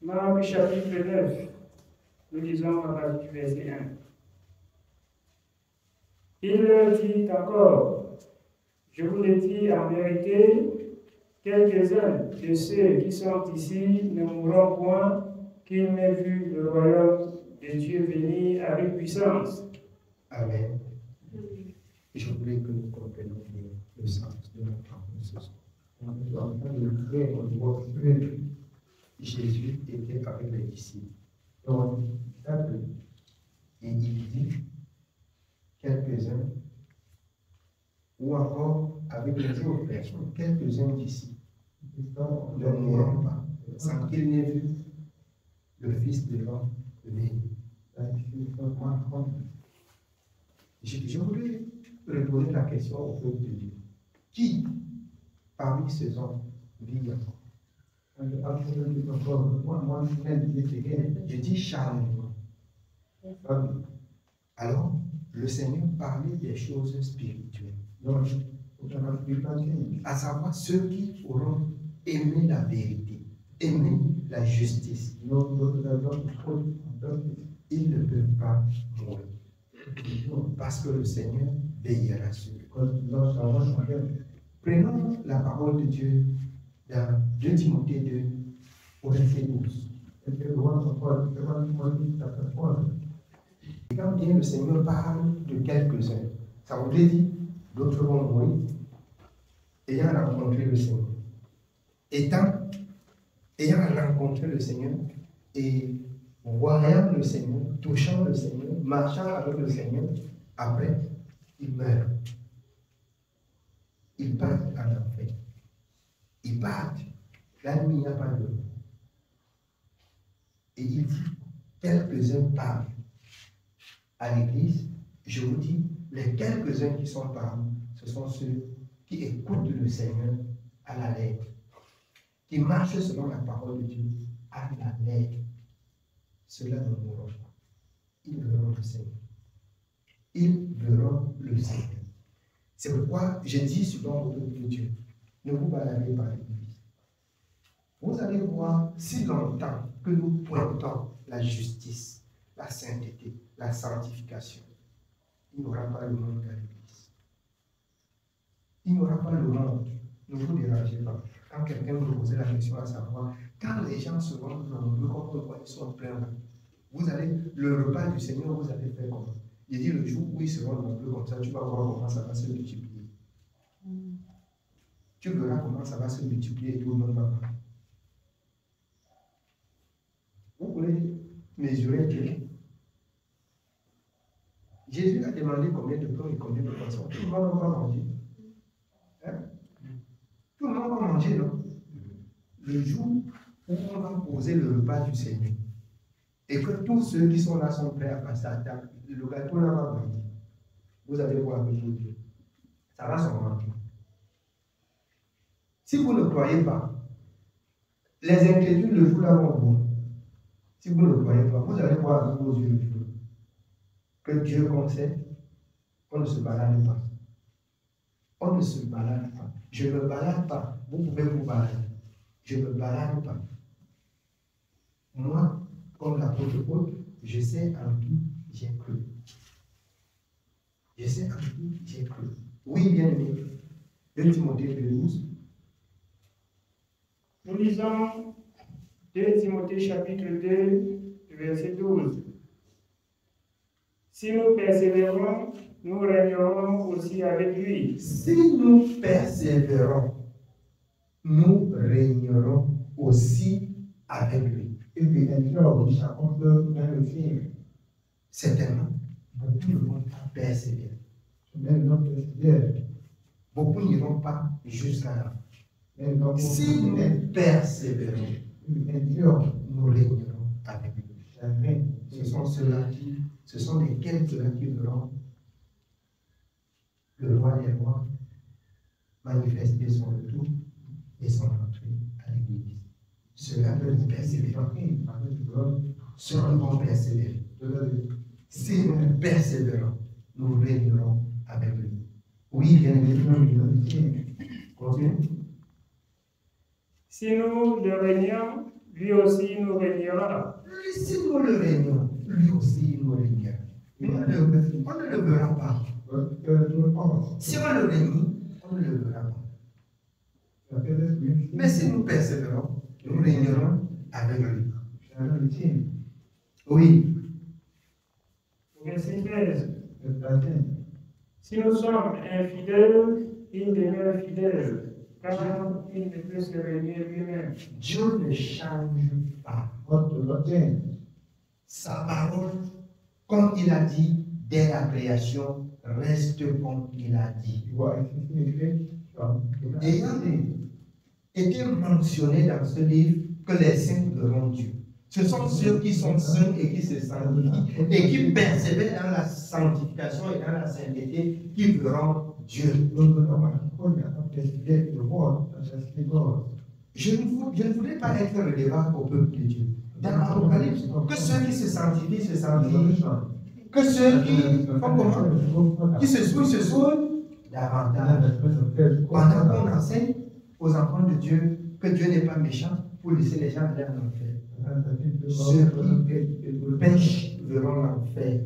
Marc chapitre 9, nous lisons à partir du verset 1. Il leur dit encore, je vous le dis en vérité, quelques-uns de ceux qui sont ici ne mourront point qu'ils n'aient vu le royaume de Dieu venir avec puissance. Amen. Je voulais que nous comprenions le sens de la parole ce soir. Jésus était avec les disciples. Et il dit quelques-uns, ou encore avec les autres personnes, quelques-uns d'ici ne mourront pas sans qu'ils n'aient vu le Fils de l'homme venir. Je voulais retourner la question au peuple de Dieu. Qui parmi ces hommes vit encore? Je dis Charles. Alors, le Seigneur parlait des choses spirituelles. À savoir ceux qui auront aimé la vérité, aimé la justice. Ils ne peuvent pas mourir. Parce que le Seigneur veillera sur eux. Prenons la parole de Dieu dans 2 Timothée 2, au verset 12. Et quand bien le Seigneur parle de quelques-uns, ça voudrait dire d'autres vont mourir, ayant rencontré le Seigneur. Ayant rencontré le Seigneur et voyant le Seigneur, touchant le Seigneur, marchant avec le Seigneur, après, ils meurent. Ils partent en enfer. Ils partent. La nuit, il n'y a pas d'eau. Et il dit, quelques-uns parlent. À l'église, je vous dis, les quelques-uns qui sont parmi, ce sont ceux qui écoutent le Seigneur à la lettre, qui marchent selon la parole de Dieu à la lettre. Ceux-là ne mourront pas. Ils verront le Seigneur. Ils verront le Seigneur. C'est pourquoi je dis souvent au peuple de Dieu, ne vous baladez pas l'église. Vous allez voir si longtemps que nous pointons la justice, la sainteté, la sanctification. Il n'y aura pas le monde à l'église. Il n'y aura pas le monde. Ne vous dérangez pas. Quand quelqu'un vous pose la question à savoir, quand les gens se rendent nombreux, comme on voit, ils sont pleins là, vous allez, le repas du Seigneur, vous allez faire comment? Il dit le jour où ils seront nombreux comme ça, tu vas voir comment ça va se multiplier. Tu verras comment ça va se multiplier et tout le monde va voir. Vous pouvez mesurer que Jésus a demandé combien de pain et combien de poissons. Tout le monde va manger. Hein? Tout le monde va manger, non? Le jour où on va poser le repas du Seigneur et que tous ceux qui sont là sont prêts à passer à table, le gâteau là va grandir. Vous allez voir avec vos yeux. Ça va s'augmenter. Si vous ne croyez pas, les incrédules le jour là vont voir. Si vous ne croyez pas, vous allez voir avec vos yeux le jour que Dieu concède, on ne se balade pas. On ne se balade pas. Je ne me balade pas. Vous pouvez vous balader. Je ne me balade pas. Moi, comme l'apôtre Paul, je sais en qui j'ai cru. Je sais en qui j'ai cru. Oui, bien aimé. 2 Timothée 2:12. Nous lisons 2 Timothée chapitre 2, verset 12. Si nous persévérons, nous régnerons aussi avec lui. Si nous persévérons, nous régnerons aussi avec lui. Certainement, beaucoup ne vont pas persévérer. Beaucoup n'iront pas jusqu'à la fin. Si nous persévérons, nous régnerons avec lui. Ce sont ceux-là qui, ce sont les quelques-uns qui verront le roi des rois manifester son retour et son entrée à l'église. Ceux-là peuvent persévérer. Ceux-là vont persévérer. Si nous persévérons, nous régnerons avec lui. Oui, bien évidemment. Continue. Si nous le régnons, lui aussi nous régnera. Lui, si nous le régnons, lui aussi nous régnera. On ne le verra pas. Si on le règne, on ne le verra pas. Mais si nous persévérons, nous régnerons avec lui. Oui. Verset 13. Si nous sommes infidèles, il demeure fidèle, car il ne peut se régner lui-même. Dieu ne change pas. Sa parole, comme il a dit dès la création, reste comme il a dit. Ayant été mentionné dans ce livre que les saints verront Dieu. Ce sont ceux qui sont saints et qui se sanctifient et qui persévèrent dans la sanctification et dans la sainteté qui verront Dieu. Je ne voudrais pas être redevable au peuple de Dieu. Dans l'Apocalypse, que ceux qui se sanctifient se sanctifient. Que ceux qui font comment? Qui se sauvent davantage. Pendant qu'on enseigne aux enfants de Dieu que Dieu n'est pas méchant pour laisser les gens aller en enfer. Ceux qui pêchent verront l'enfer.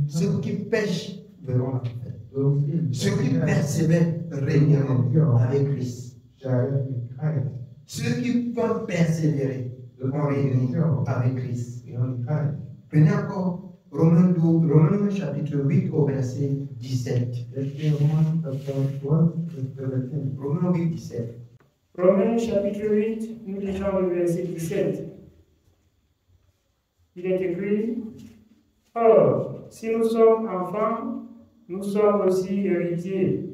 Ceux qui pêchent verront l'enfer. Ceux qui persévèrent régneront avec Christ. Ceux qui peuvent persévérer vont régner avec Christ. Prenez encore Romains chapitre 8 au verset 17. Romains 8, 17. Romains chapitre 8, nous lisons le verset 17. Il est écrit: Or, si nous sommes enfants, nous sommes aussi héritiers,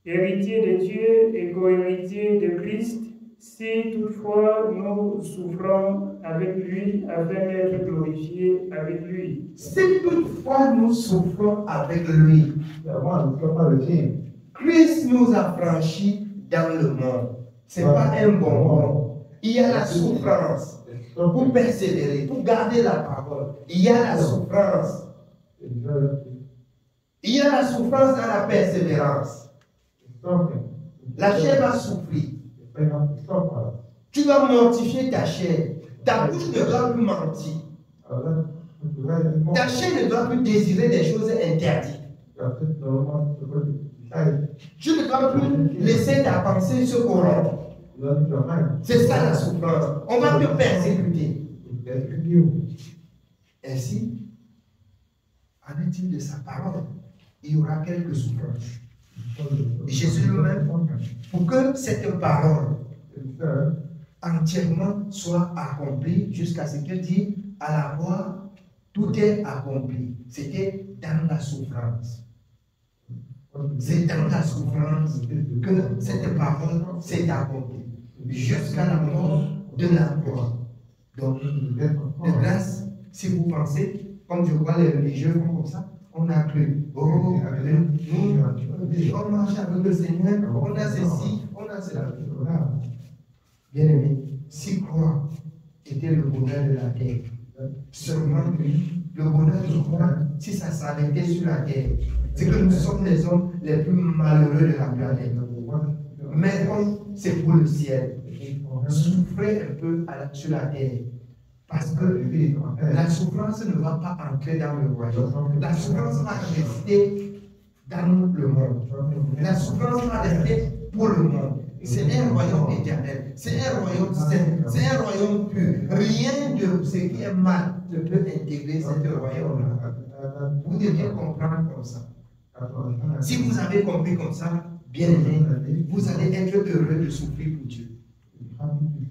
héritiers de Dieu et co-héritiers de Christ, si toutefois nous souffrons avec lui afin d'être glorifiés avec lui. Si toutefois nous souffrons avec lui, Christ nous a franchis dans le monde. Ce n'est pas un bonbon. Il y a la souffrance pour persévérer, pour garder la parole. Il y a la souffrance. Il y a la souffrance dans la persévérance. La chair va souffrir. Tu dois mortifier ta chair. Ta bouche ne doit plus mentir. Ta chair ne doit plus désirer des choses interdites. Tu ne dois plus laisser ta pensée se corrompre. C'est ça la souffrance. On va te persécuter. Ainsi, en est-il de sa parole? Il y aura quelques souffrances. Et Jésus lui-même, pour que cette parole entièrement soit accomplie jusqu'à ce qu'il dit à la croix, tout est accompli. C'était dans la souffrance. C'est dans la souffrance que cette parole s'est accomplie jusqu'à la mort de la croix. Donc, de grâce, si vous pensez, comme je vois les religieux font comme ça, on a cru. Oh, nous, on marche avec le Seigneur, on a ceci, on a cela. Bien aimé, si croix était le bonheur de la terre, seulement le bonheur de croix, si ça s'arrêtait sur la terre, c'est que nous sommes les hommes les plus malheureux de la planète. Mais comme c'est pour le ciel, souffrez un peu sur la terre. Parce que la souffrance ne va pas entrer dans le royaume. La souffrance va rester dans le monde. La souffrance va rester pour le monde. C'est un royaume éternel. C'est un royaume saint. C'est un royaume pur. Rien de ce qui est mal ne peut intégrer ce royaume-là. Vous devez comprendre comme ça. Si vous avez compris comme ça, bien aimé, vous allez être heureux de souffrir pour Dieu.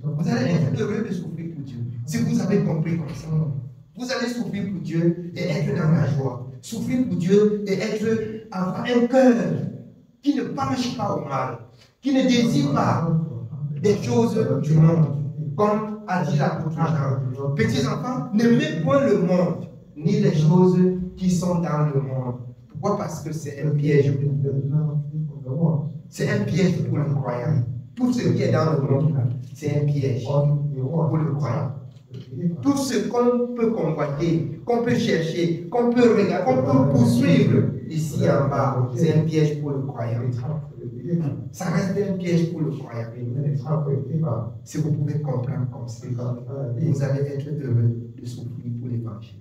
Vous allez être heureux de souffrir pour Dieu. Si vous avez compris comme ça, vous allez souffrir pour Dieu et être dans la joie. Souffrir pour Dieu et avoir un cœur qui ne penche pas au mal, qui ne désire pas des choses du monde, comme a dit l'apôtre Jean. Petits enfants, n'aimez point le monde, ni les choses qui sont dans le monde. Pourquoi? Parce que c'est un piège. C'est un piège pour le croyant. Tout ce qui est dans le monde, c'est un piège pour le croyant. Tout ce qu'on peut convoiter, qu'on peut chercher, qu'on peut regarder, qu'on peut poursuivre ici en bas, c'est un piège pour le croyant. Ça reste un piège pour le croyant. Si vous pouvez comprendre comme ça. vous allez être heureux de souffrir pour l'évangile.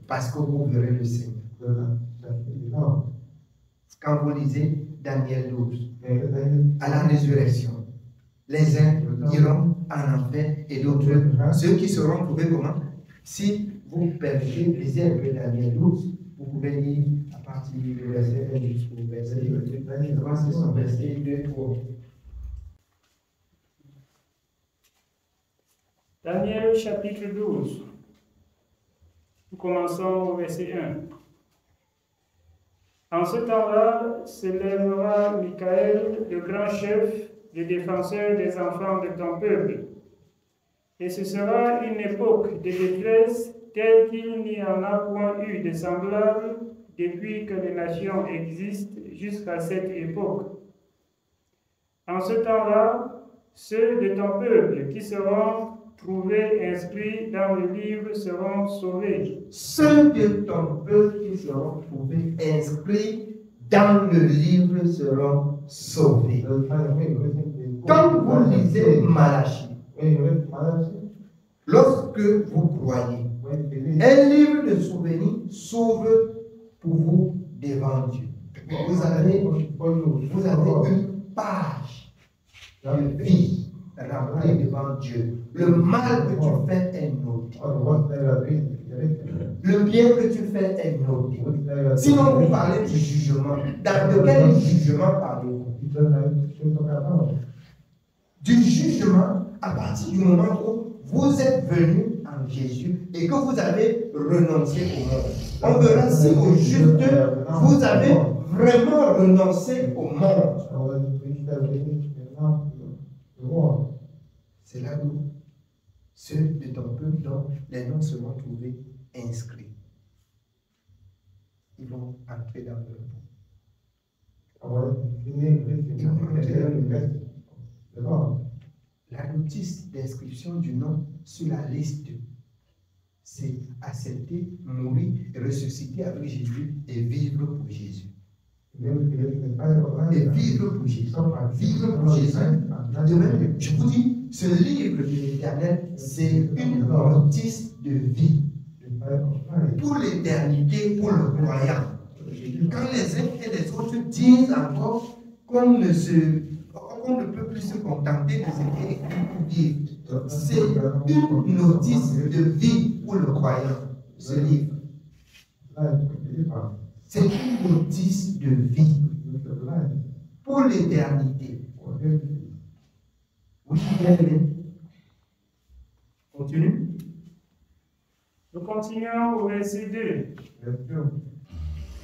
Parce que vous verrez le Seigneur. Quand vous lisez Daniel 12, à la résurrection, les uns iront en enfer et d'autres, ceux qui seront trouvés comment? Si vous permettez, lisez un peu Daniel 12, vous pouvez lire à partir du verset 1 jusqu'au verset 2, 3. Daniel chapitre 12. Nous commençons au verset 1. En ce temps-là s'élèvera Michael, le grand chef, le défenseur des enfants de ton peuple. Et ce sera une époque de détresse telle qu'il n'y en a point eu de semblable depuis que les nations existent jusqu'à cette époque. En ce temps-là, ceux de ton peuple qui seront trouvés inscrits dans le livre seront sauvés. Ceux de ton peuple qui seront trouvés inscrits dans le livre seront sauvés. Quand vous lisez Malachie, lorsque vous croyez, un livre de souvenirs s'ouvre pour vous devant Dieu. Vous avez une page de vie remplie devant Dieu. Le mal que tu fais est noté. Le bien que tu fais est noté. Sinon, vous parlez du jugement. De quel jugement parlez-vous? Du jugement à partir du moment où vous êtes venu en Jésus et que vous avez renoncé au monde. On verra si au juste vous avez vraiment renoncé au monde. C'est là où ceux de ton peuple dont les noms seront trouvés inscrits. Ils vont entrer dans le monde. La notice d'inscription du nom sur la liste, c'est accepter, mourir, ressusciter avec Jésus et vivre pour Jésus. Et vivre pour Jésus. Vivre pour Jésus. De même, je vous dis, ce livre de l'Éternel, c'est une notice de vie pour l'éternité, pour le croyant. Quand les uns et les autres disent encore qu'on ne peut plus se contenter de ce qui est écrit pour vivre, c'est une notice de vie pour le croyant, ce livre. C'est une notice de vie pour l'éternité. Oui, bien aimé. Continue. Nous continuons au verset 2.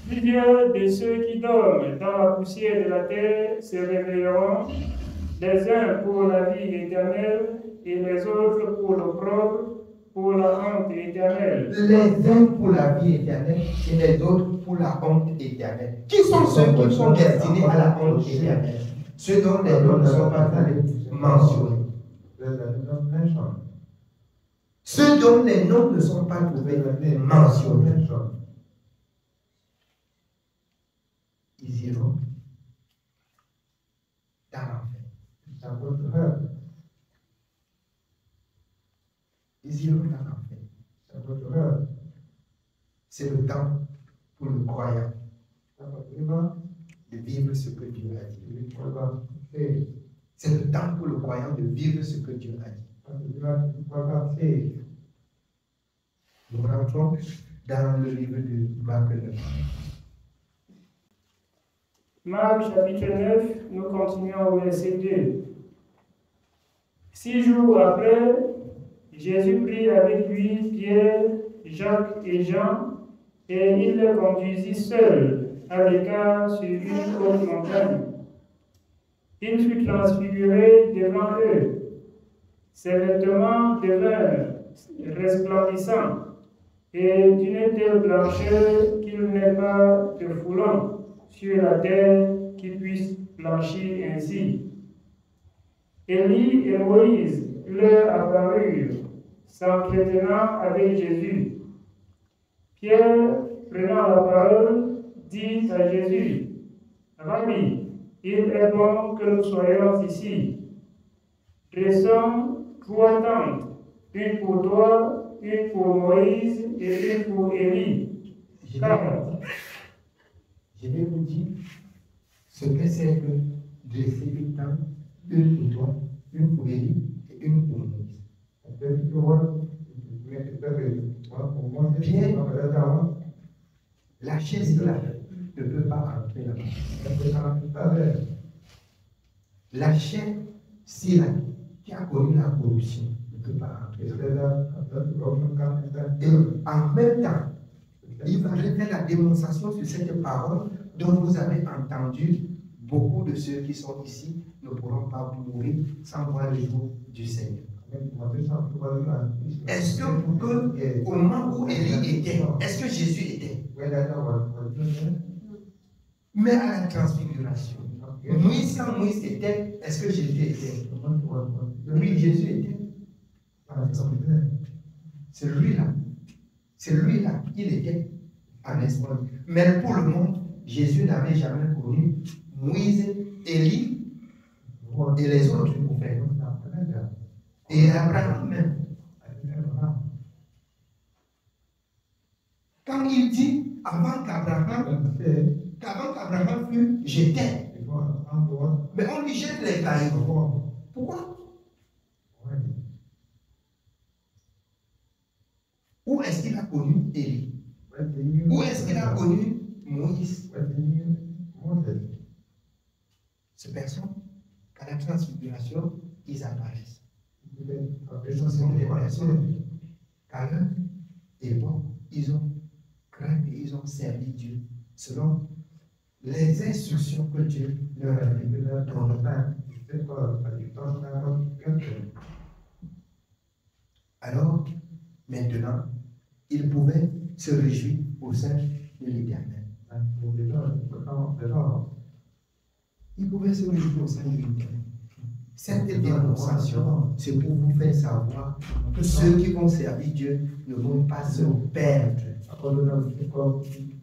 Plusieurs de ceux qui dorment dans la poussière de la terre se réveilleront, les uns pour la vie éternelle et les autres pour l'opprobre, pour la honte éternelle. Les uns pour la vie éternelle et les autres pour la honte éternelle. Qui sont ceux qui sont destinés à la honte éternelle? Ceux dont les noms ne sont pas mentionnés. Ceux dont les noms ne sont pas mentionnés. Ils iront dans l'enfer. Ils iront dans l'enfer. C'est le temps pour le croyant de vivre ce que Dieu a dit. C'est le temps pour le croyant de vivre ce que Dieu a dit. Nous rentrons dans le livre de Marc 9. Marc chapitre 9, nous continuons au verset 2. 6 jours après, Jésus prit avec lui Pierre, Jacques et Jean, et il les conduisit seuls à l'écart sur une haute montagne. Il fut transfiguré devant eux. Ses vêtements devinrent resplendissants et d'une telle blancheur qu'il n'est pas de foulon sur la terre qui puisse blanchir ainsi. Élie et Moïse leur apparurent, s'entretenant avec Jésus. Pierre, prenant la parole, dit à Jésus, « Rabbi, il est bon que nous soyons ici. Dressons 3 tentes, une pour toi, une pour Moïse et une pour Élie. Je vais vous dire ce que c'est que dresser une tente, une pour toi, une pour Élie et une pour Moïse. Bien, la chaise là ne peut pas entrer là-bas. La chaise, c'est là qui a connu la corruption, ne peut pas entrer là-bas. Et en même temps, il voudrait faire la démonstration sur cette parole dont vous avez entendu. Beaucoup de ceux qui sont ici ne pourront pas mourir sans voir le jour du Seigneur. Est-ce que au moment où Élie était, est-ce que Jésus était? Mais à la transfiguration, Moïse, quand Moïse était, est-ce que Jésus était? Oui, Jésus était. C'est lui-là. C'est lui-là, il était en Espagne. Mais pour le monde, Jésus n'avait jamais connu Moïse, Élie et les autres prophètes. Et Abraham même. Quand il dit avant qu'Abraham fût, j'étais. Mais on lui jette les cailloux. Pourquoi? Où est-ce qu'il a connu Élie? Où est-ce qu'il a connu Moïse? Ces personnes, qu'à la transfiguration, ils apparaissent. Ce sont des personnes câlins et bons. Ils ont craint et ils ont servi Dieu selon les instructions que Dieu leur a données. Alors, maintenant, ils pouvaient se réjouir au sein de l'Éternel. Ils pouvaient se réjouir au sein de l'Éternel. Cette démonstration, c'est pour vous faire savoir que ceux qui vont servir Dieu ne vont pas se perdre.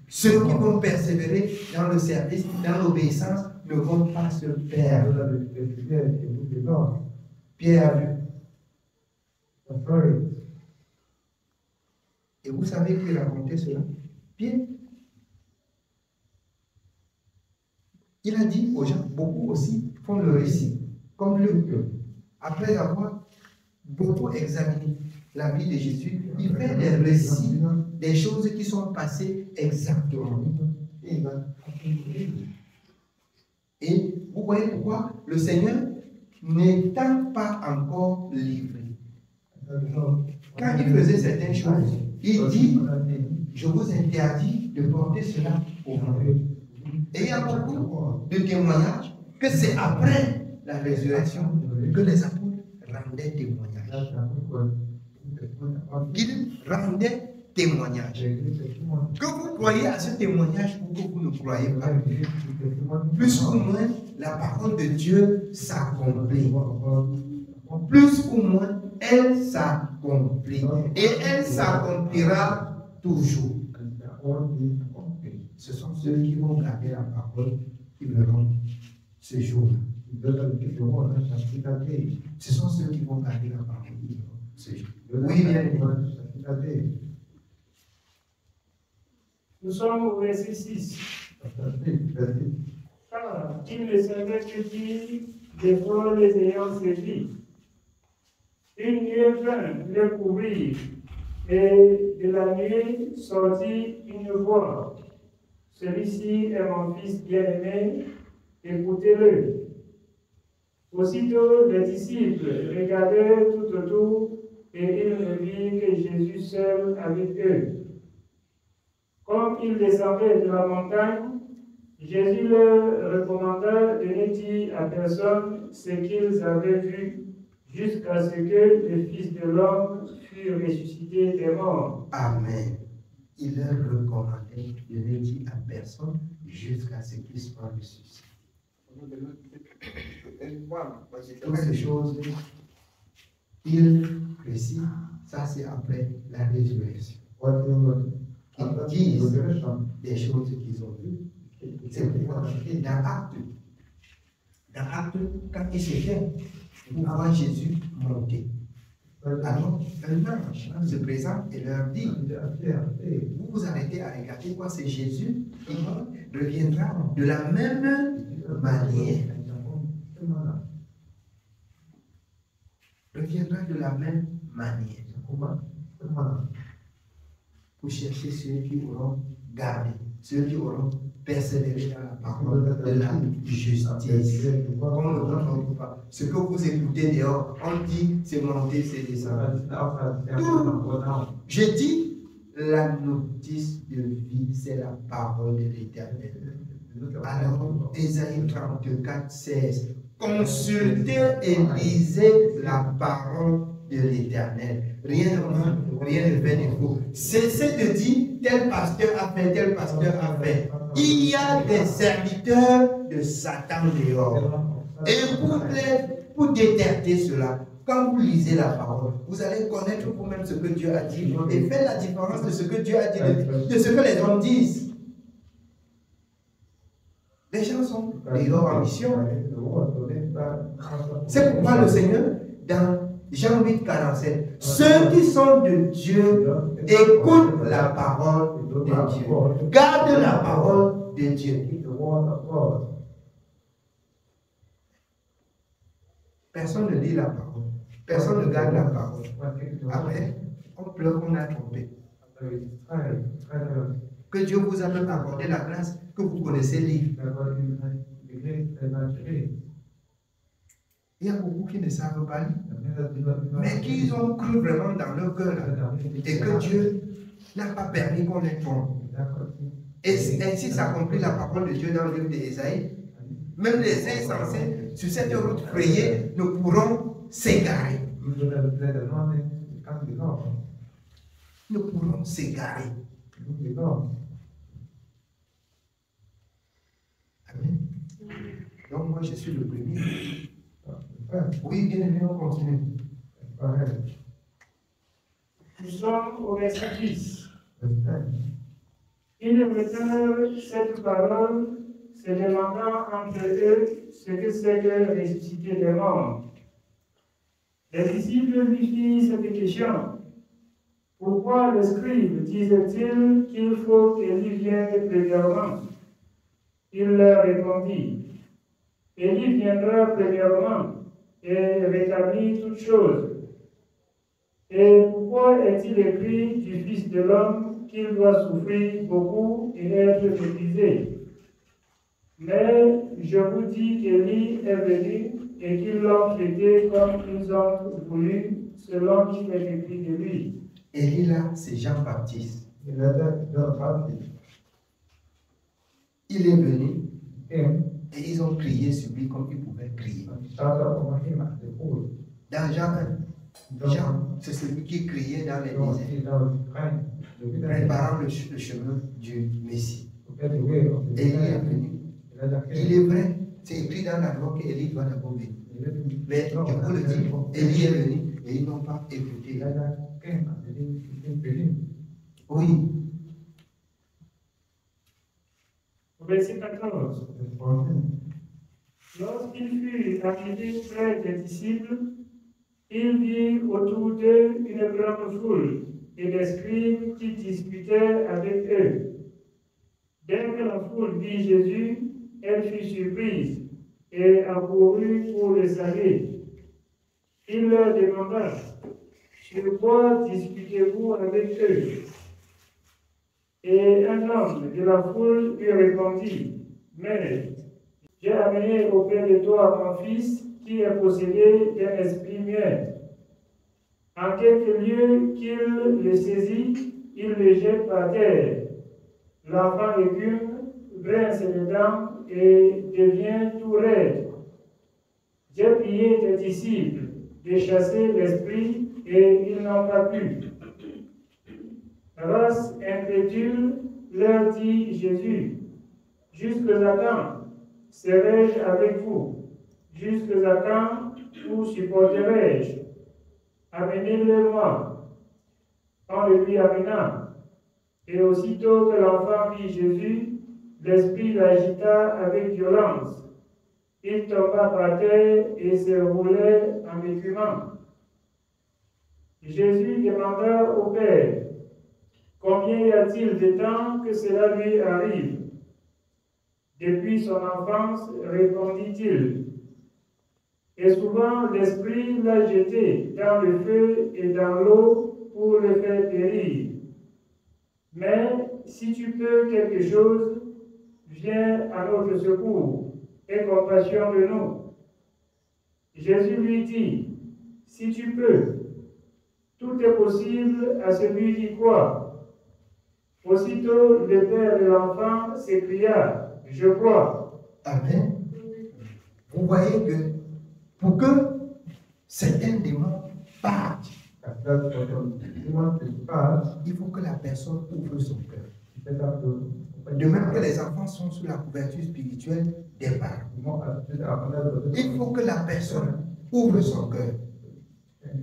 Ceux qui vont persévérer dans le service, dans l'obéissance, ne vont pas se perdre. Pierre a vu. Et vous savez qui racontait cela? Pierre. Il a dit aux gens, beaucoup aussi font le récit, comme Luc. Après avoir beaucoup examiné la vie de Jésus, il fait des récits des choses qui sont passées exactement. Et vous voyez pourquoi le Seigneur n'étant pas encore livré. Quand il faisait certaines choses, il dit, je vous interdis de porter cela au monde. Et il y a beaucoup de témoignages que c'est après la résurrection que les apôtres rendaient témoignage. Ils rendaient témoignage. Que vous croyez à ce témoignage ou que vous ne croyez pas, plus ou moins la parole de Dieu s'accomplit. Plus ou moins elle s'accomplit. Et elle s'accomplira toujours. Ce sont ceux qui vont garder la parole qui verront ce jour-là. Ce sont ceux qui vont garder la parole qui verront ce jour-là. Oui, bien. Nous sommes au verset 6. Car il ne savait que dire des fois les ayant saisis. Une nuée vint le couvrir, et de la nuée sortit une voix. Celui-ci est mon fils bien-aimé, écoutez-le. Aussitôt, les disciples regardaient tout autour et ils ne virent que Jésus seul avec eux. Comme ils descendaient de la montagne, Jésus leur recommanda de ne dire à personne ce qu'ils avaient vu, jusqu'à ce que le Fils de l'homme fût ressuscité des morts. Amen. Il leur recommandait de ne dire à personne jusqu'à ce qu'il soit ressuscité. Toutes ces choses, il précise, ça c'est après la résurrection. Ils disent des choses qu'ils ont vues. C'est pourquoi dans Acte, quand il s'était, vous voyez Jésus monter. Alors, un ange se présente et leur dit, vous vous arrêtez à regarder quoi? C'est Jésus qui reviendra de la même manière. Reviendra de la même manière. Pour chercher ceux qui auront gardé, ceux qui auront persévéré dans la parole de la justice. On ne comprend pas. Ce que vous écoutez dehors, on dit c'est monter, c'est descendre. Je dis, la notice de vie, c'est la parole de l'Éternel. Alors, Ésaïe 34, 16. Consultez et lisez la parole de l'Éternel. Rien ne manque, rien ne fait défaut. Cessez de dire tel pasteur a fait, tel pasteur a fait. Il y a des serviteurs de Satan dehors. Et pour détecter cela, quand vous lisez la parole, vous allez connaître vous-même ce que Dieu a dit et faire la différence de ce que Dieu a dit, de ce que les hommes disent. Les gens sont dehors en mission. C'est pourquoi le Seigneur, dans Jean 8, 47, ceux qui sont de Dieu écoutent la parole de Dieu, gardent la parole de Dieu. Personne ne lit la parole, personne ne garde la parole. Après, on pleure qu'on a trompé. Que Dieu vous a même accordé la grâce que vous connaissez lire. Il y a beaucoup qui ne savent pas lire, mais qui ont cru vraiment dans leur cœur et que Dieu n'a pas permis qu'on les trompe. Et ainsi s'accomplit la parole de Dieu dans le livre d'Ésaïe. Même les insensés sur cette route frayée ne pourront s'égarer. Ne pourront s'égarer. Amen. Donc moi je suis le premier. Oui, bien aimé, on continue. Nous sommes au verset 10. Ils retinrent cette parole, se demandant entre eux ce que c'est que ressusciter des morts. Les disciples lui firent cette question. Pourquoi le scribe disait-il qu'il faut qu'Élie vienne premièrement? Il leur répondit, Élie viendra premièrement et rétablit toutes choses. Et pourquoi est-il écrit du Fils de l'homme qu'il doit souffrir beaucoup et être méprisé? Mais je vous dis qu'Élie est venu et qu'ils l'ont traité comme ils ont voulu, selon qu'il est écrit de lui. Élie là, c'est Jean-Baptiste. Il est venu et ils ont crié sur lui comme ils pouvaient crier. Dans Jean 1, Jean, c'est celui qui criait dans les déserts, préparant le chemin du Messie. Et il est venu. Il est vrai, c'est écrit dans la loi qu'Élie doit d'abord venir. Mais je vous le dis, Élie est venu et ils n'ont pas écouté. Oui. Verset 14. Lorsqu'il fut arrivé près des disciples, il vit autour d'eux une grande foule et des scribes qui discutaient avec eux. Dès que la foule vit Jésus, elle fut surprise et accourut pour le saluer. Il leur demanda, sur quoi discutez-vous avec eux? Et un homme de la foule lui répondit, mais j'ai amené auprès de toi mon fils qui est possédé d'un esprit muet. En quelque lieu qu'il le saisit, il le jette par terre. L'enfant écume, grince les dents et devient tout raide. J'ai prié tes disciples de chasser l'esprit et ils n'ont pas pu. Race incrédule, leur dit Jésus, jusque-là quand serai-je avec vous? Jusque-là quand vous supporterai-je? Amenez-le-moi. On le lui amena. Et aussitôt que l'enfant vit Jésus, l'esprit l'agita avec violence. Il tomba par terre et se roulait en écumant. Jésus demanda au Père, combien y a-t-il de temps que cela lui arrive? Depuis son enfance, répondit-il. Et souvent l'Esprit l'a jeté dans le feu et dans l'eau pour le faire périr. Mais si tu peux quelque chose, viens à notre secours et compassion de nous. Jésus lui dit, si tu peux, tout est possible à celui qui croit. Aussitôt, le père de l'enfant s'écria, je crois. Amen. Vous voyez que pour que certains démons partent, il faut que la personne ouvre son cœur. De même que les enfants sont sous la couverture spirituelle des parents. Il faut que la personne ouvre son cœur.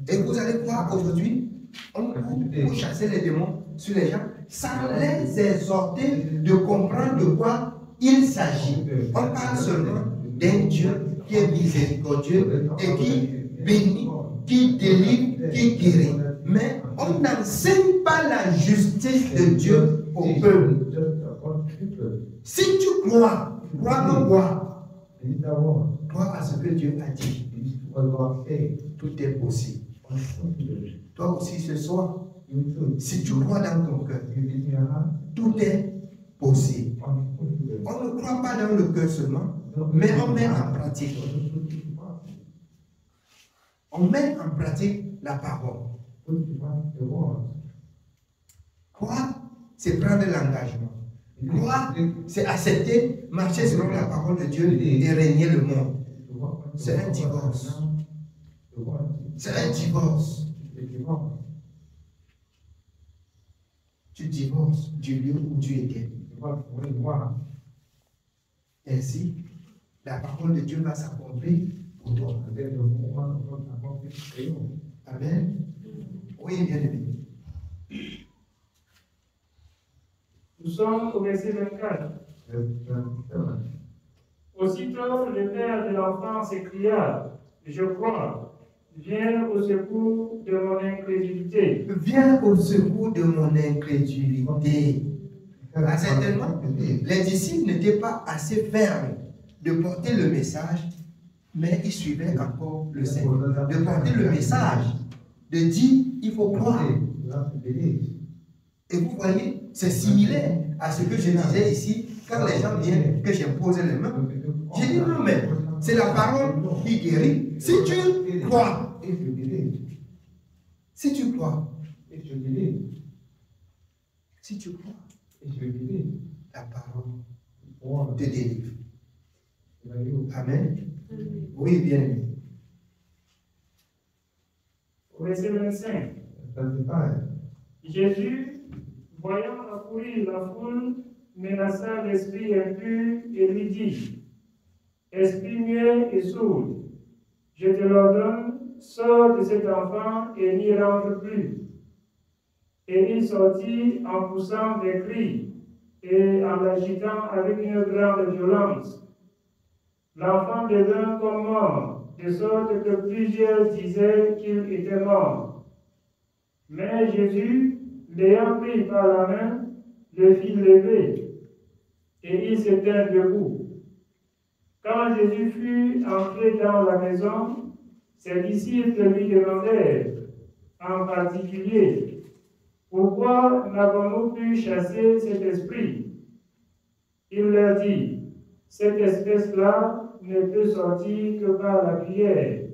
Et vous allez voir aujourd'hui, on peut chasser les démons sur les gens sans les exhorter de comprendre de quoi il s'agit. On parle seulement d'un Dieu qui est miséricordieux et qui bénit, qui délivre, qui guérit. Mais on n'enseigne pas la justice de Dieu au peuple. Si tu crois, crois à ce que Dieu a dit. Tout est possible. Toi aussi ce soir, si tu crois dans ton cœur, tout est possible. On ne croit pas dans le cœur seulement, mais on met en pratique. On met en pratique la parole. Croire, c'est prendre l'engagement. Croire, c'est accepter, marcher selon la parole de Dieu et régner le monde. C'est un divorce. C'est un divorce. Tu divorces du lieu où tu étais. Ainsi, la parole de Dieu va s'accomplir pour toi. Amen. Oui, bien aimé. Nous sommes au verset 24. Aussitôt, le père de l'enfant s'écria, je crois, viens au secours de mon incrédulité. Viens au secours de mon incrédulité. Certainement, les disciples n'étaient pas assez fermes de porter le message, mais ils suivaient encore le Seigneur. De porter le message, de dire, il faut croire. Et vous voyez, c'est similaire à ce que je disais ici, quand les gens viennent, que j'impose les mains. J'ai dit non, mais c'est la parole qui guérit. Si tu crois, si tu crois, si tu crois, la parole te délivre. Amen. Oui, bien aimé. Au verset 25. Jésus, voyant accourir la foule, menaça l'esprit impur et lui dit, esprit muet et sourd, je te l'ordonne, sors de cet enfant et n'y rentre plus. Et il sortit en poussant des cris et en l'agitant avec une grande violence. L'enfant devint comme mort, de sorte que plusieurs disaient qu'il était mort. Mais Jésus, l'ayant pris par la main, le fit lever, et il se tint debout. Quand Jésus fut entré dans la maison, ses disciples lui demandèrent, en particulier, pourquoi n'avons-nous pu chasser cet esprit? Il leur dit, cette espèce-là ne peut sortir que par la prière.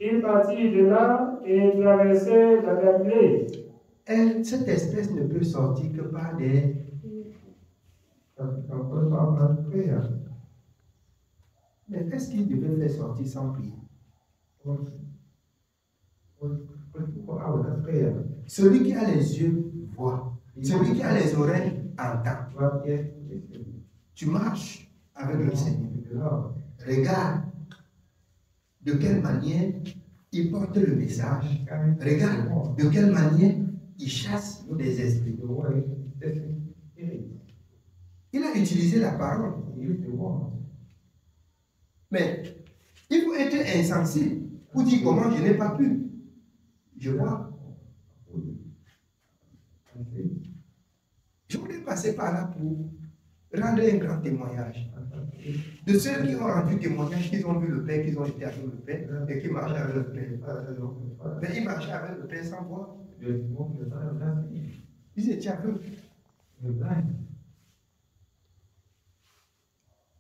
Il partit de là et traversait la Galilée. Cette espèce ne peut sortir que par des... Mais qu'est-ce qu'il devait faire sortir sans prier? Celui qui a les yeux voit. Celui qui a les oreilles entend. Tu marches avec le Seigneur. Regarde de quelle manière il porte le message. Regarde de quelle manière il chasse des esprits. Il a utilisé la parole. Mais il faut être insensé pour dire comment je n'ai pas pu. Je vois. Je voulais passer par là pour rendre un grand témoignage de ceux qui ont rendu témoignage, qu'ils ont vu le Père, qu'ils ont été avec le Père et qui marchaient avec le Père. Mais ils marchaient avec le Père sans voir. Ils étaient aveugles.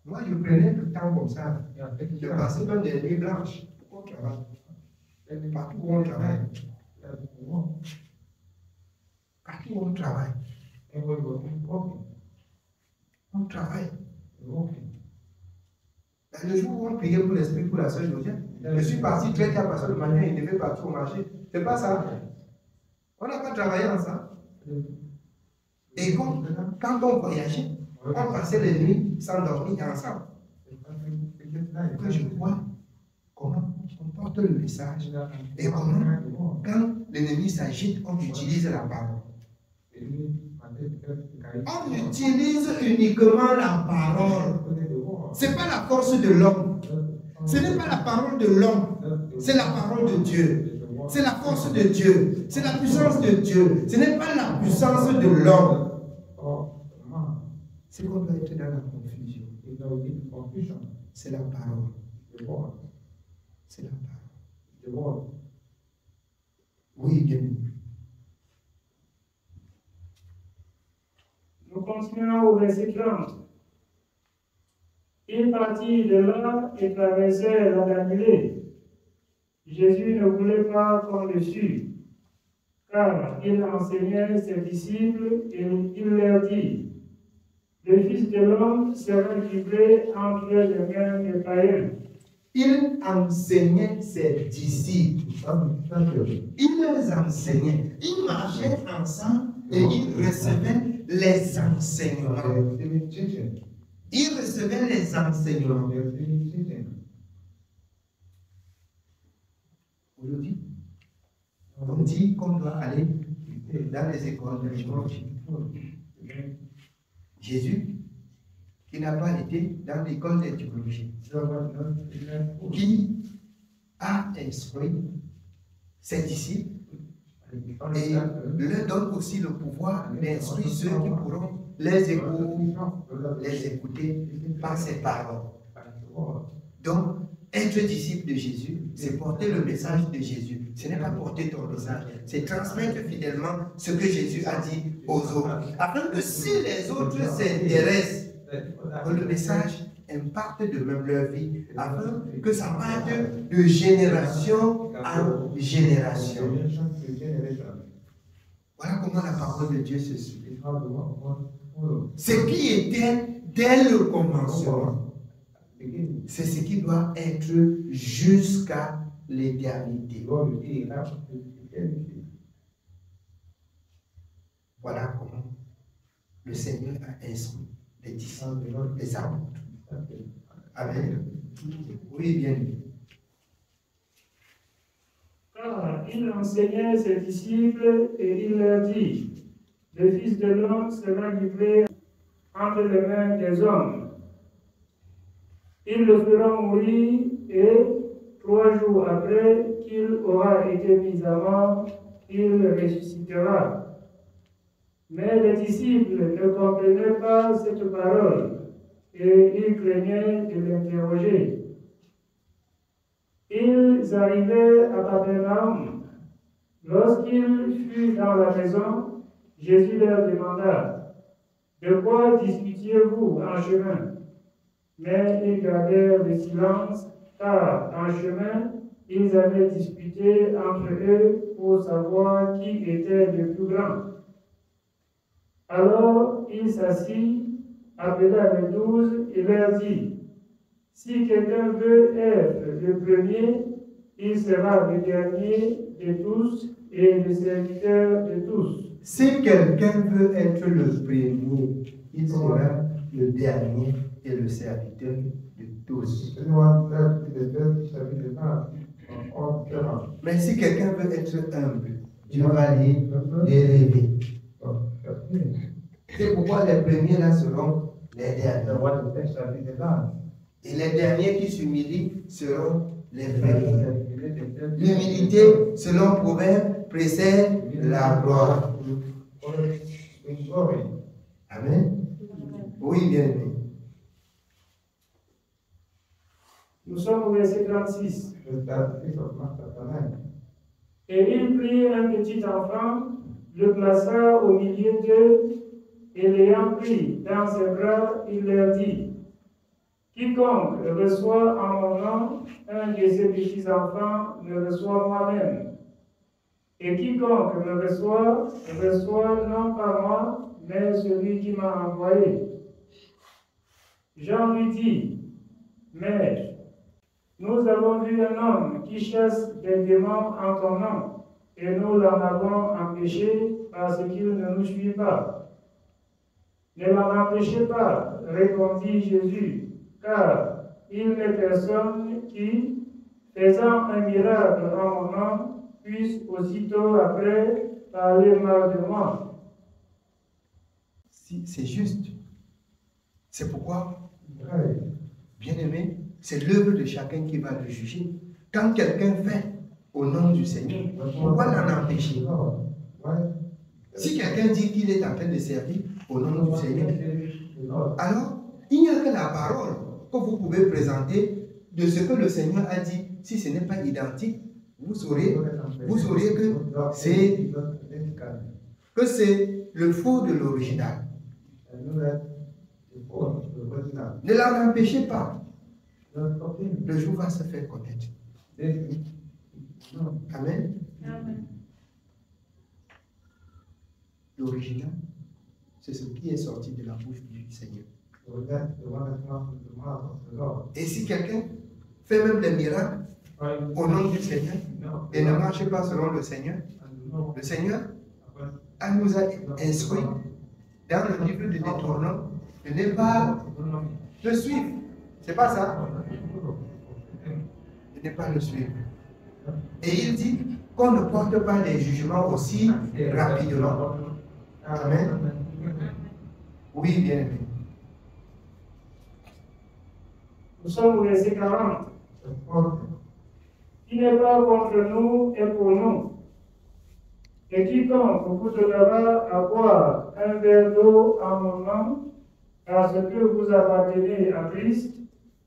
Moi, je prenais le temps comme ça de passer dans des nuits blanches au travail. Partout où on travaille. Partout où on travaille. On travaille. Le jour où on priait pour l'esprit pour la sœur Josiane, je suis parti très tard parce que le matin, il devait partir au marché. C'est pas ça. On n'a pas travaillé ensemble. Et quand on voyageait, on passait les nuits sans dormir ensemble. Que je vois comment on porte le message et comment, quand l'ennemi s'agite, on utilise la parole. On utilise uniquement la parole. Ce n'est pas la force de l'homme. Ce n'est pas la parole de l'homme. C'est la parole de Dieu. C'est la force de Dieu. C'est la puissance de Dieu. Ce n'est pas la puissance de l'homme. C'est qu'on doit être dans la confusion. C'est la parole. C'est la parole. Oui, bien. Nous continuons au verset 30. Il partit de là et traversait la Galilée. Jésus ne voulait pas qu'on le sût, car il enseignait ses disciples et il leur dit: le Fils de l'homme sera livré entre les mains des païens. Il enseignait ses disciples. Il les enseignait. Ils marchaient ensemble et ils recevaient les enseignements. Ils recevaient les enseignements. Aujourd'hui, on dit qu'on doit aller dans les écoles de théologie. Jésus, qui n'a pas été dans l'école de théologie, qui a instruit ses disciples et leur donne aussi le pouvoir d'instruire ceux qui pourront les écouter par ses paroles. Donc, être disciple de Jésus, c'est porter le message de Jésus. Ce n'est pas porter ton message, c'est transmettre fidèlement ce que Jésus a dit aux autres. Afin que si les autres s'intéressent, que le message impacte de même leur vie, afin que ça parte de génération en génération. Voilà comment la parole de Dieu se suit. Ce qui était dès le commencement, c'est ce qui doit être jusqu'à l'éternité. Voilà comment le Seigneur a instruit les disciples, les apôtres. Amen. Oui, bien. Car il enseignait ses disciples et il leur dit: le Fils de l'homme sera livré entre les mains des hommes. Ils le feront mourir et 3 jours après qu'il aura été mis à mort, il ressuscitera. Mais les disciples ne comprenaient pas cette parole et ils craignaient de l'interroger. Ils arrivaient à Capernaum. Lorsqu'il fut dans la maison, Jésus leur demanda: de quoi disputiez-vous en chemin? Mais ils gardèrent le silence, car en chemin, ils avaient disputé entre eux pour savoir qui était le plus grand. Alors il s'assit, appela les 12 et leur dit: si quelqu'un veut être le premier, il sera le dernier de tous et le serviteur de tous. Si quelqu'un veut être le premier, il sera le dernier et le serviteur de tous. Mais si quelqu'un veut être humble, Dieu va l'élever. C'est pourquoi les premiers là seront les derniers. Et les derniers qui s'humilient seront les premiers. L'humilité, selon Proverbe, précède la gloire. Amen. Oui, bien aimé. Nous sommes au verset 36. Et il prit un petit enfant, le plaça au milieu d'eux, et l'ayant pris dans ses bras, il leur dit: Quiconque reçoit en mon nom un de ces petits enfants me reçoit moi-même. Et quiconque me reçoit, reçoit non pas moi, mais celui qui m'a envoyé. Jean lui dit: Maître, nous avons vu un homme qui chasse des démons en ton nom, et nous l'en avons empêché parce qu'il ne nous suit pas. Ne l'en empêchez pas, répondit Jésus, car il n'est personne qui, faisant un miracle en mon nom, puisse aussitôt après parler mal de moi. Si, c'est juste. C'est pourquoi, bien aimé, c'est l'œuvre de chacun qui va le juger. Quand quelqu'un fait au nom du Seigneur, pourquoi l'en empêcher? Si quelqu'un dit qu'il est en train de servir au nom du Seigneur, alors il n'y a que la parole que vous pouvez présenter de ce que le Seigneur a dit. Si ce n'est pas identique, vous saurez que c'est le faux de l'original. Ne l'en empêchez pas. Le jour va se faire connaître. Amen. L'original, c'est ce qui est sorti de la bouche du Seigneur. Et si quelqu'un fait même des miracles au nom du Seigneur et ne marche pas selon le Seigneur nous a instruit dans le livre de Deutéronome de ne pas le suivre. C'est pas ça? De ne pas le suivre. Et il dit qu'on ne porte pas les jugements aussi rapidement. Amen. Oui, bien aimé. Nous sommes au verset 40. Qui n'est pas contre nous est pour nous. Et quiconque vous donnera à boire un verre d'eau en mon nom, parce que vous appartenez à Christ,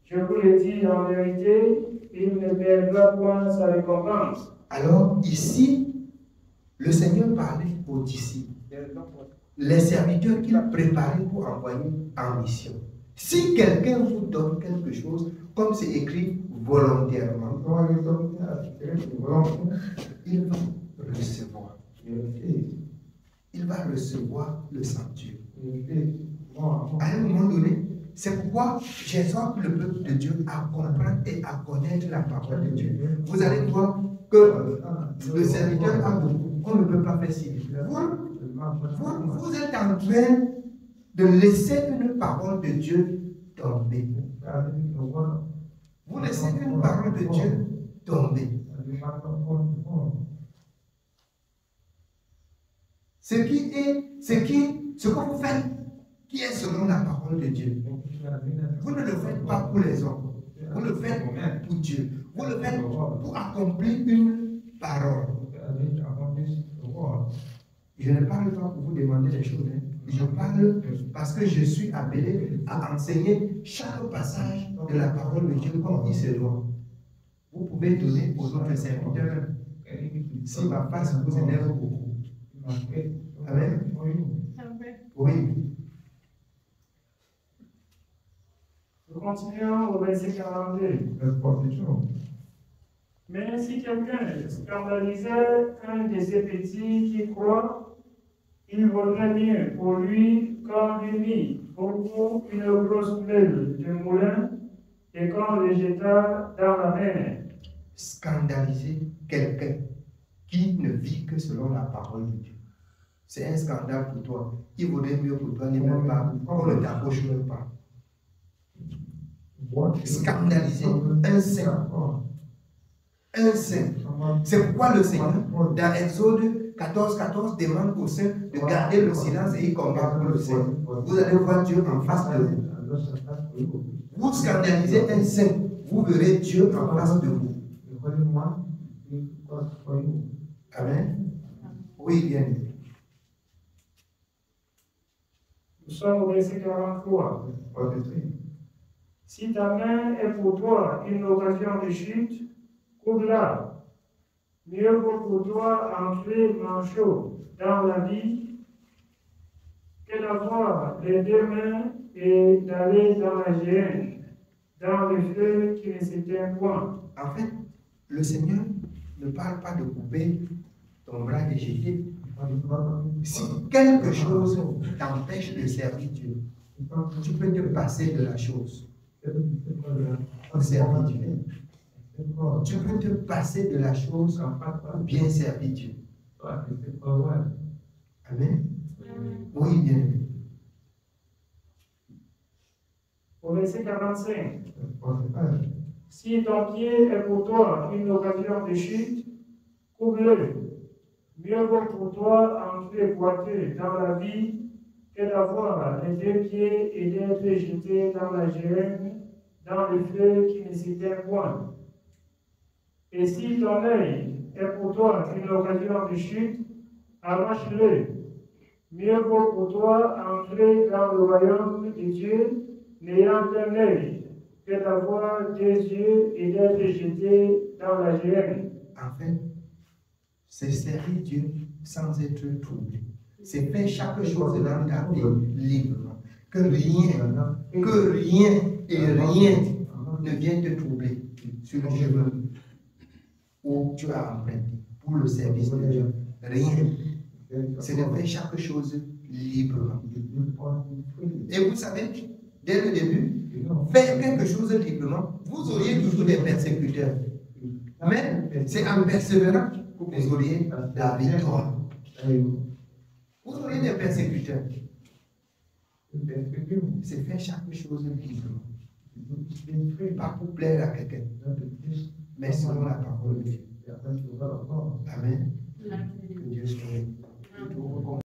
je vous le dis en vérité, il ne perdra point sa récompense. Alors, ici, le Seigneur parlait aux disciples, les serviteurs qu'il a préparés pour envoyer en mission. Si quelqu'un vous donne quelque chose, comme c'est écrit volontairement, il va recevoir. Il va recevoir le sanctuaire. À un moment donné, c'est pourquoi j'exhorte le peuple de Dieu à comprendre et à connaître la parole de Dieu. Vous allez voir que le serviteur a beaucoup, on ne peut pas faire si vite. Vous êtes en train de laisser une parole de Dieu tomber. Vous laissez une parole de Dieu tomber. Ce que vous faites, qui est selon la parole de Dieu. Vous ne le faites pas pour les hommes. Vous le faites pour Dieu. Vous le faites pour accomplir une parole. Je ne parle pas pour vous demander des choses. Je parle parce que je suis appelé à enseigner chaque passage de la parole de Dieu comme il se doit. Vous pouvez donner aux autres serviteurs si ma face vous énerve beaucoup. Amen. Oui. Nous continuons au verset 42. Mais si quelqu'un scandalisait un de ces petits qui croit, il vaudrait mieux pour lui qu'on lui mit beaucoup une grosse pelle de moulin et qu'on le jeta dans la mer. Scandaliser quelqu'un qui ne vit que selon la parole de Dieu. C'est un scandale pour toi. Il vaudrait mieux pour toi, même pas, qu'on ne t'approche même pas. Scandaliser un saint. Un saint. C'est pourquoi le Seigneur, dans Exode 14, demande aux saints de garder le silence et il combat pour le saint. Vous allez voir Dieu en face de vous. Vous scandalisez un saint, vous verrez Dieu en face de vous. for you. Amen. Oui, bien. Nous sommes au verset 43. 43. Si ta main est pour toi une occasion de chute, coupe-la. Mieux vaut pour toi entrer manchot dans la vie que d'avoir les deux mains et d'aller dans la géhenne, dans le feu qui ne s'éteint point. En fait, le Seigneur ne parle pas de couper ton bras et jeter. Si quelque chose t'empêche de servir Dieu, tu peux te passer de la chose pour servir Dieu. Tu peux te passer de la chose pour bien servir Dieu. Amen. Oui, bien. Au verset 45. Si ton pied est pour toi une occasion de chute, coupe-le. Mieux vaut pour toi entrer boiteux dans la vie que d'avoir les deux pieds et d'être jeté dans la géhenne, dans le feu qui ne s'éteint point. Et si ton œil est pour toi une occasion de chute, arrache-le. Mieux vaut pour toi entrer dans le royaume de Dieu, n'ayant qu'un œil, que d'avoir deux yeux et d'être jeté dans la géhenne. En fait, c'est servir Dieu sans être troublé. C'est faire chaque chose dans ta vie librement. Que rien et rien ne vienne te troubler sur le chemin où tu as emprunté pour le service de Dieu. Rien. C'est de faire chaque chose librement. Et vous savez, dès le début, faire quelque chose librement, vous auriez toujours des persécuteurs. Mais c'est en persévérant que vous auriez la victoire. Vous auriez des persécuteurs. C'est faire chaque chose librement. Pas pour plaire à quelqu'un, mais selon la parole de Dieu. Amen. Que Dieu soit